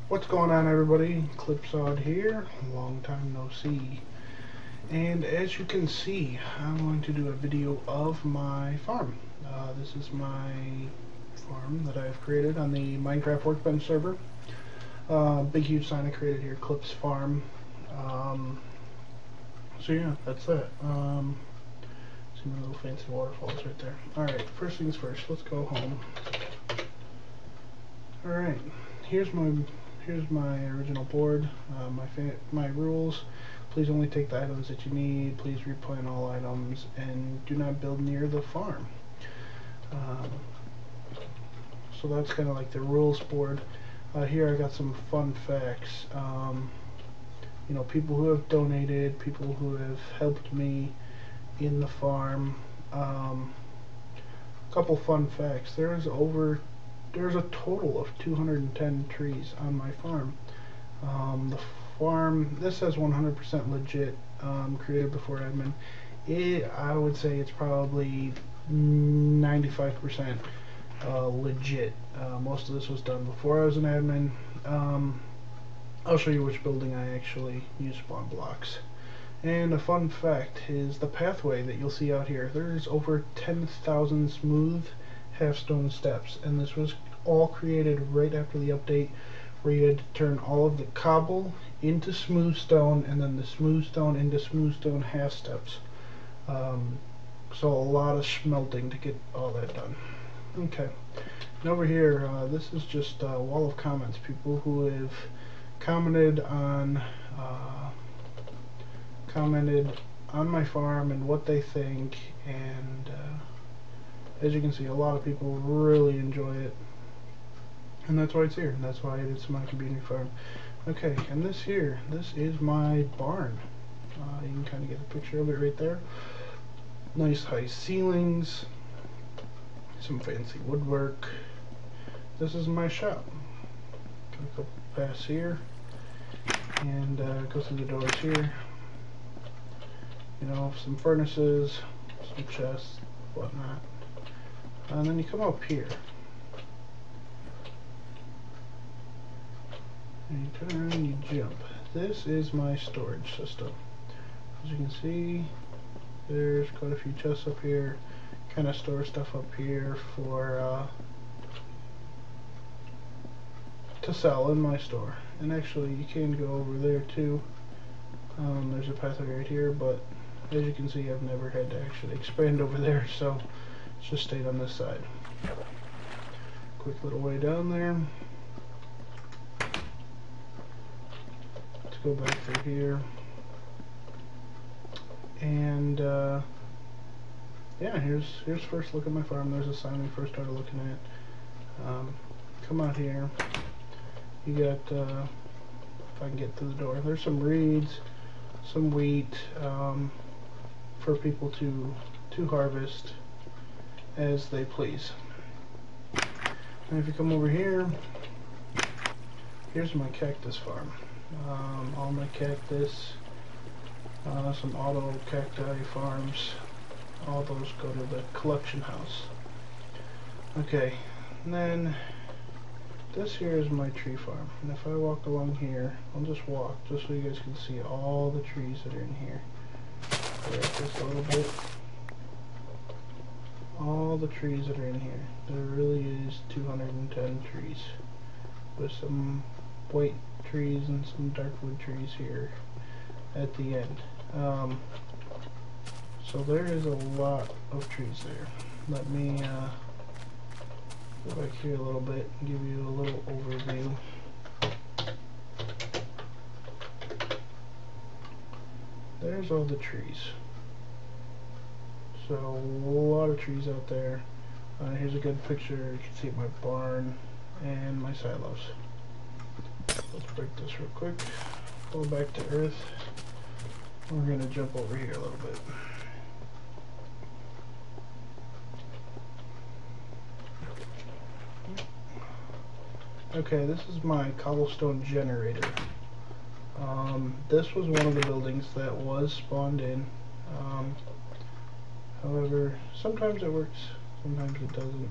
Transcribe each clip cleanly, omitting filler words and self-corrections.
What's going on, everybody? Clipsawd here, long time no see. And as you can see, I'm going to do a video of my farm. This is my farm that I've created on the Minecraft Workbench server. Big huge sign I created here, Clips Farm. So yeah, that's that. See my little fancy waterfalls right there. Alright, first things first, let's go home. Alright, here's my original board, my rules. Please only take the items that you need, please replant all items, and do not build near the farm. So that's kind of like the rules board. Here I got some fun facts. You know, people who have donated, people who have helped me in the farm. Couple fun facts. There's a total of 210 trees on my farm. The farm, this says 100% legit, created before admin. I would say it's probably 95% legit. Most of this was done before I was an admin. I'll show you which building I actually use spawn blocks. And a fun fact is the pathway that you'll see out here. There's over 10,000 smooth half-stone steps, and this was all created right after the update where you had to turn all of the cobble into smooth stone and then the smooth stone into smooth stone half steps. So a lot of smelting to get all that done. Okay, and over here, this is just a wall of comments. People who have commented on my farm and what they think, and as you can see, a lot of people really enjoy it, and that's why it's here, and that's why it's my community farm. Okay, and this is my barn. You can kind of get a picture of it right there. Nice high ceilings, some fancy woodwork. This is my shop. Gonna go past here and go through the doors here. You know, some furnaces, some chests, whatnot. And then you come up here. And you turn and you jump. This is my storage system. As you can see, there's quite a few chests up here. Kind of store stuff up here for to sell in my store. And actually, you can go over there too. There's a pathway right here, but as you can see, I've never had to actually expand over there, so it's just stayed on this side. Quick little way down there. Let's go back through here. And yeah, here's first look at my farm. There's a sign we first started looking at. Come out here. You got, if I can get through the door, there's some reeds, some wheat, for people to harvest as they please. And if you come over here, here's my cactus farm. All my cactus, some auto cacti farms, all those go to the collection house. Okay, and then this here is my tree farm, and if I walk along here, I'll just walk just so you guys can see all the trees that are in here. Just a little bit. All the trees that are in here. There really is 210 trees, with some white trees and some dark wood trees here at the end. So there is a lot of trees there. Let me go back here a little bit and give you a little overview. There's all the trees. So a lot of trees out there. Here's a good picture. You can see my barn and my silos. Let's break this real quick. Go back to earth. We're going to jump over here a little bit. Okay, this is my cobblestone generator. This was one of the buildings that was spawned in. However, sometimes it works, sometimes it doesn't.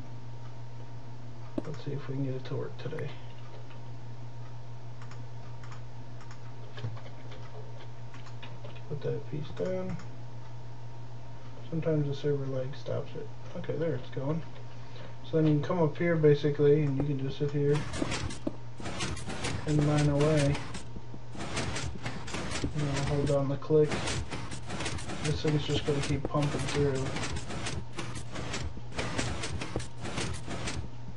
Let's see if we can get it to work today. put that piece down. Sometimes the server lag stops it. Okay, there it's going. So then you can come up here basically, and you can just sit here and mine away. You know, hold down the click. This thing's just going to keep pumping through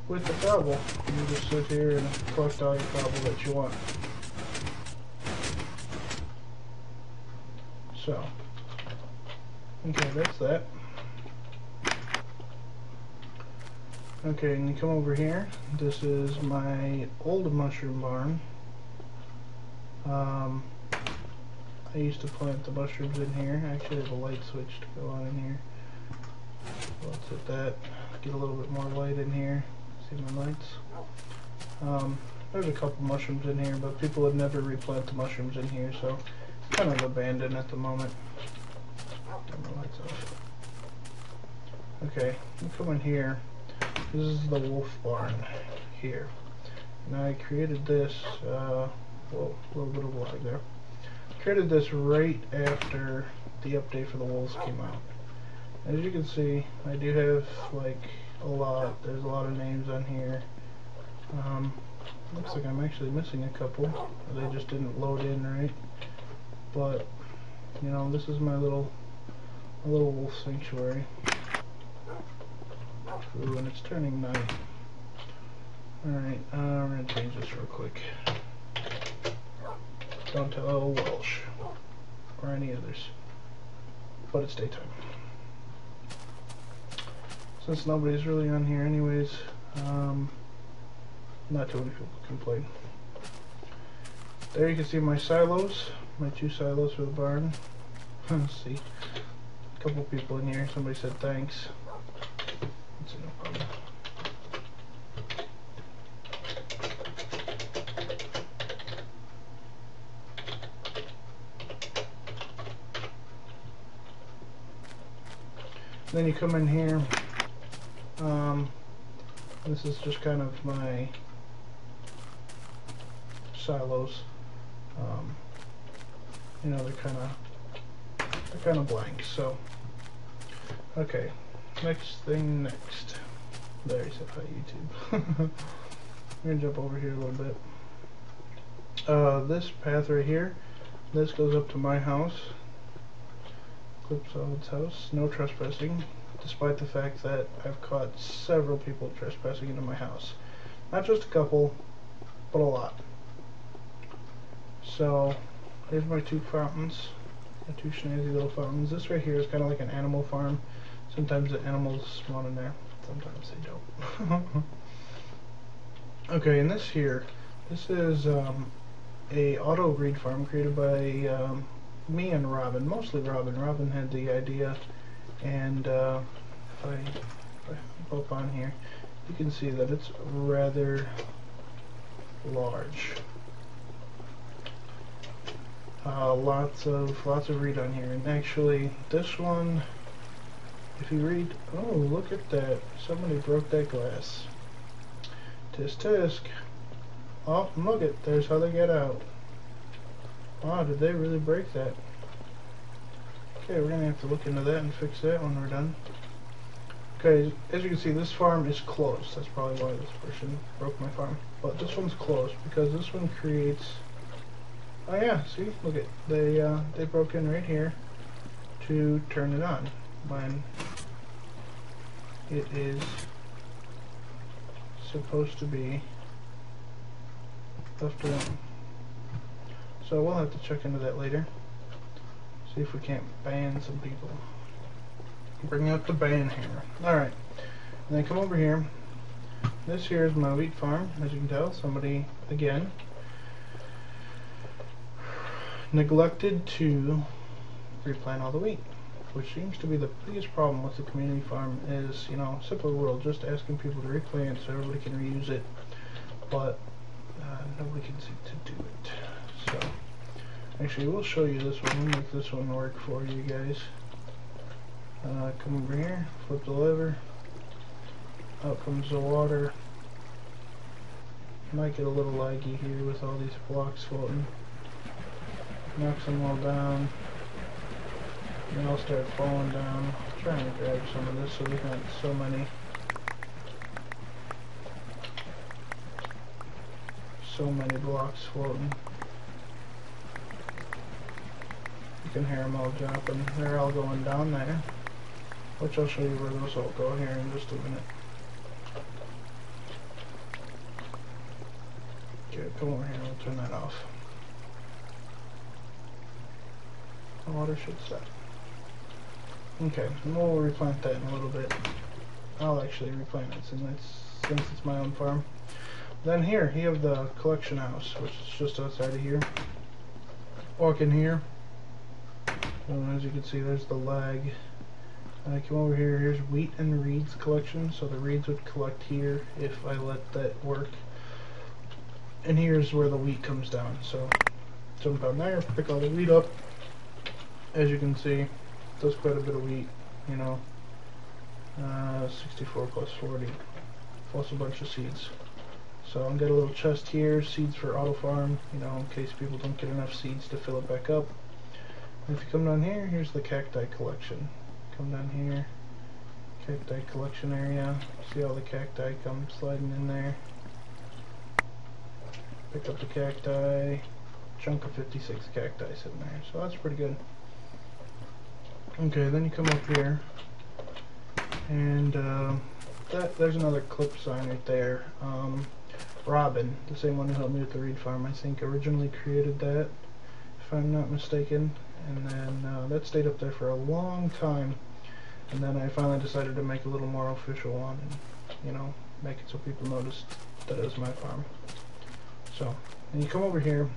with the cobble. You just sit here and collect all your cobble that you want. So, okay, that's that. Okay, and you come over here. This is my old mushroom barn. I used to plant the mushrooms in here. I actually have a light switch to go on in here. Let's hit that. Get a little bit more light in here. See my lights? There's a couple mushrooms in here, but people have never replanted the mushrooms in here, so it's kind of abandoned at the moment. Turn the lights off. Okay, you come in here. This is the wolf barn here. And I created this, whoa, a little bit of lag there. Created this right after the update for the wolves came out. As you can see, I do have like there's a lot of names on here. Looks like I'm actually missing a couple. They just didn't load in right. But, you know, this is my little wolf sanctuary. Ooh, and it's turning night. Alright, we're going to change this real quick. Don't tell Welsh or any others, but it's daytime. Since nobody's really on here anyways, not too many people complain. There you can see my silos, my 2 silos for the barn. Let's see, a couple people in here. Somebody said thanks. Let's see, no problem. Then you come in here. This is just kind of my silos. You know, they're kind of blank. So, okay. Next. There, he said hi YouTube. I'm gonna jump over here a little bit. This path right here. This goes up to my house. Clipsawd's house. No trespassing, despite the fact that I've caught several people trespassing into my house. Not just a couple, but a lot. So, here's my 2 fountains. My 2 snazzy little fountains. This right here is kind of like an animal farm. Sometimes the animals spawn in there. Sometimes they don't. Okay, and this here, this is a auto breed farm created by me and Robin, mostly Robin. Robin had the idea, and if I hop up on here, you can see that it's rather large. Lots of read on here, and actually this one, if you read, oh look at that, somebody broke that glass. Tisk tisk. Oh, look it, there's how they get out. Wow, did they really break that? Okay, we're gonna have to look into that and fix that when we're done. Okay, as you can see, this farm is closed. That's probably why this person broke my farm. But this one's closed because this one creates. Oh yeah, see, look at they broke in right here to turn it on when it is supposed to be left alone. So we'll have to check into that later. See if we can't ban some people. Bring out the ban hammer. Alright. And then come over here. This here is my wheat farm. As you can tell, somebody, again, neglected to replant all the wheat. Which seems to be the biggest problem with the community farm is, you know, simple world, just asking people to replant so everybody can reuse it. But nobody can seem to do it. So, actually, we'll show you this one. We'll make this one work for you guys. Come over here, flip the lever. Out comes the water. Might get a little laggy here with all these blocks floating. Knocks them all down. And I'll start falling down, trying to grab some of this so there's not so many blocks floating. You can hear them all dropping. They're all going down there, which I'll show you where those all go here in just a minute. Okay, come over here and we'll turn that off. The water should stop. Okay, and we'll replant that in a little bit. I'll actually replant it since it's my own farm. Then here, you have the collection house, which is just outside of here. Walk in here. As you can see, there's the lag. I come over here, here's wheat and reeds collection, so the reeds would collect here if I let that work. And here's where the wheat comes down, so jump down there, pick all the wheat up. As you can see, does quite a bit of wheat, you know, 64 plus 40, plus a bunch of seeds. So I've got a little chest here, seeds for auto farm, you know, in case people don't get enough seeds to fill it back up. And if you come down here, here's the cacti collection. Come down here, cacti collection area, see all the cacti come sliding in there. Pick up the cacti, chunk of 56 cacti sitting there, so that's pretty good. Okay, then you come up here, and there's another clip sign right there. Robin, the same one who helped me with the reed farm, I think originally created that, if I'm not mistaken, and then that stayed up there for a long time, and then I finally decided to make a little more official one, and, you know, make it so people noticed that it was my farm. So, and you come over here,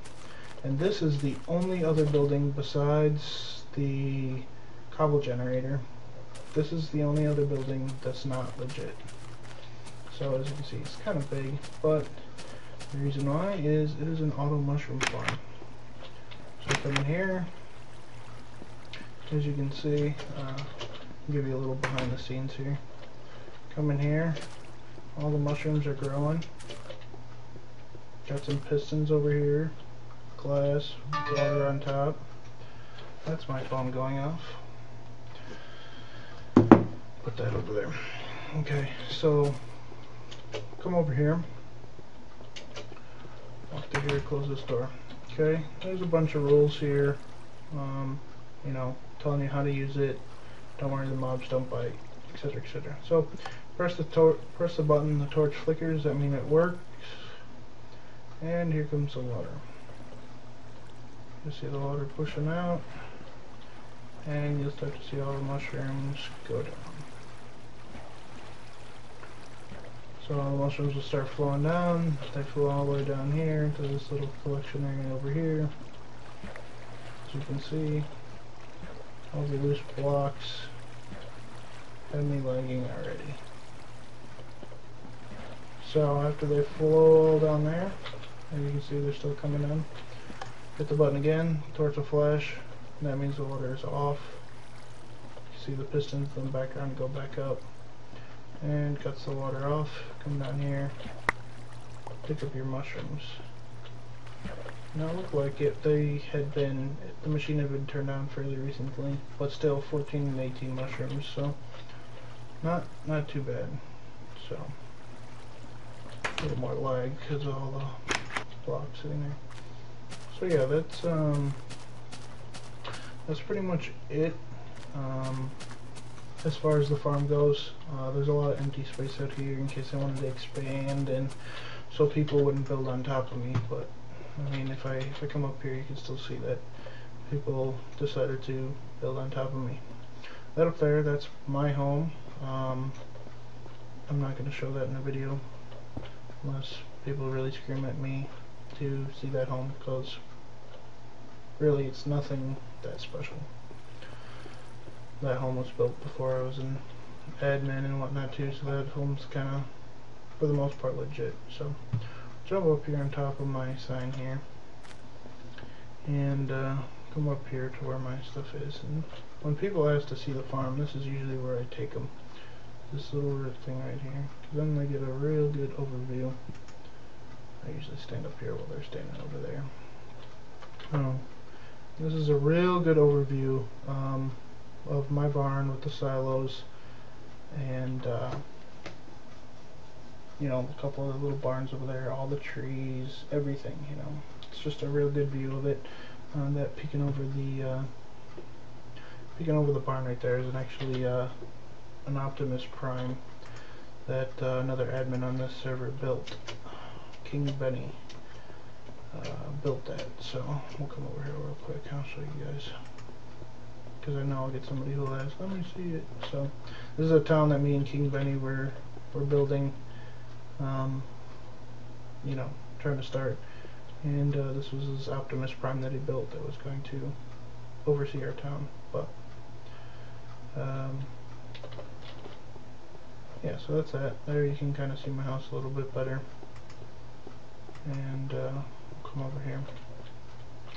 and this is the only other building besides the cobble generator. This is the only other building that's not legit. So as you can see, it's kind of big, but the reason why is it is an auto mushroom farm. So come in here, as you can see, I'll give you a little behind the scenes here. Come in here, all the mushrooms are growing. Got some pistons over here, glass, water on top. That's my phone going off. Put that over there. Okay, so come over here. Walk through here, close this door. Okay, there's a bunch of rules here. You know, telling you how to use it. Don't worry, the mobs don't bite, etc., etc. So press the button. The torch flickers. That means it works. And here comes the water. You see the water pushing out, and you'll start to see all the mushrooms go down. So all the mushrooms will start flowing down. They flow all the way down here into this little collection area over here. As you can see, all the loose blocks have me lagging already. So after they flow all down there, and you can see they're still coming in, hit the button again, torch will flash, and that means the water is off. You see the pistons in the background go back up, and cuts the water off. Come down here, pick up your mushrooms. Now it looked like the machine had been turned on fairly recently, but still 14 and 18 mushrooms, so not too bad. So a little more lag because of all the blocks sitting there. So yeah, that's pretty much it. As far as the farm goes, there's a lot of empty space out here in case I wanted to expand, and so people wouldn't build on top of me. But I mean, if I come up here, you can still see that people decided to build on top of me. That up there, that's my home. I'm not going to show that in a video unless people really scream at me to see that home, because really it's nothing that special. That home was built before I was an admin and whatnot too, so that home's kind of, for the most part, legit. So jump up here on top of my sign here, and come up here to where my stuff is. And when people ask to see the farm, this is usually where I take them. This little thing right here, because then they get a real good overview. I usually stand up here while they're standing over there. This is a real good overview. of my barn with the silos and you know, a couple of the little barns over there, all the trees, everything, you know. It's just a real good view of it. That peeking over the barn right there is actually an Optimus Prime that another admin on this server built. King Benny built that. So we'll come over here real quick. I'll show you guys, because I know I'll get somebody who'll ask, let me see it. So this is a town that me and King Benny were building, you know, trying to start. And this was his Optimus Prime that he built that was going to oversee our town. But yeah, so that's that. There you can kind of see my house a little bit better. And we'll come over here.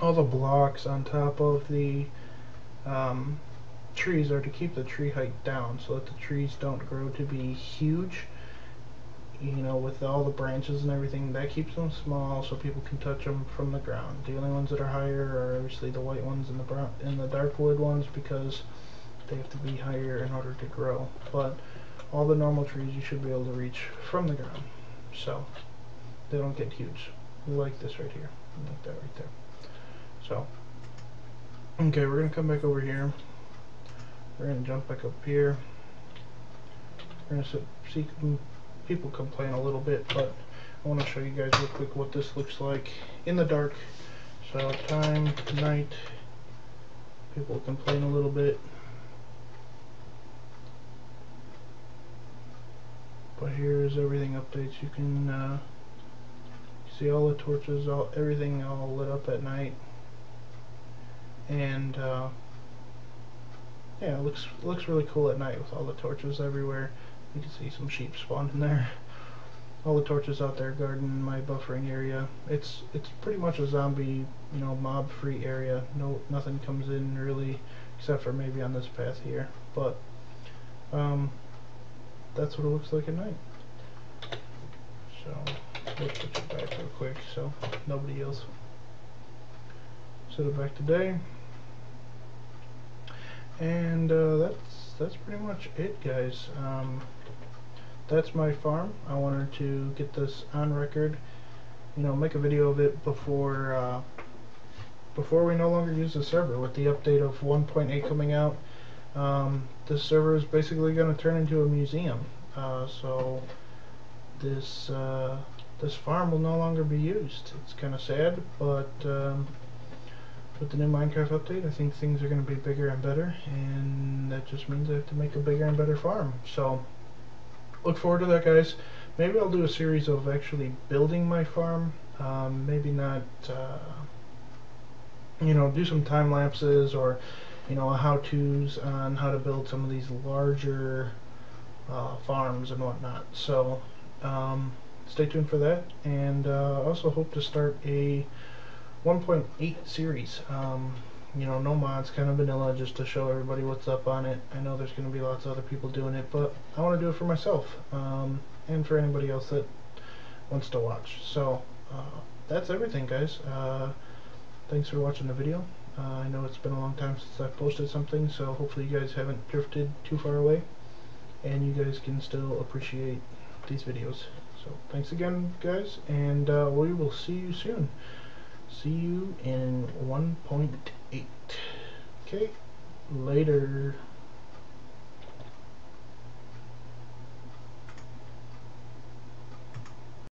All the blocks on top of the trees are to keep the tree height down so that the trees don't grow to be huge. You know, with all the branches and everything, that keeps them small so people can touch them from the ground. The only ones that are higher are obviously the white ones and the brown and the dark wood ones, because they have to be higher in order to grow. But all the normal trees you should be able to reach from the ground, so they don't get huge. Like this right here, like that right there. So, okay, we're gonna come back over here. We're gonna jump back up here. We're gonna see people complain a little bit, but I want to show you guys real quick what this looks like in the dark. So time, night, people complain a little bit, but here's everything updates. You can see all the torches, everything all lit up at night, and yeah, it looks really cool at night with all the torches everywhere. You can see some sheep spawned in there. All the torches out there guarding my buffering area. It's pretty much a zombie, you know, mob-free area. Nothing comes in really, except for maybe on this path here. But that's what it looks like at night. So let's switch it back real quick so nobody else. Set it back to day. And that's pretty much it, guys. That's my farm. I wanted to get this on record, you know, make a video of it before we no longer use the server. With the update of 1.8 coming out, this server is basically going to turn into a museum. So this farm will no longer be used. It's kind of sad, but with the new Minecraft update, I think things are going to be bigger and better, and that just means I have to make a bigger and better farm. So look forward to that, guys. Maybe I'll do a series of actually building my farm. Maybe not, you know, do some time lapses or, you know, how-tos on how to build some of these larger farms and whatnot. So stay tuned for that, and I also hope to start a 1.8 series. You know, no mods, kind of vanilla, just to show everybody what's up on it. I know there's going to be lots of other people doing it, but I want to do it for myself, and for anybody else that wants to watch. So that's everything, guys. Thanks for watching the video. I know it's been a long time since I've posted something, so hopefully you guys haven't drifted too far away, and you guys can still appreciate these videos. So thanks again, guys, and we will see you soon. See you in 1.8. Okay, later.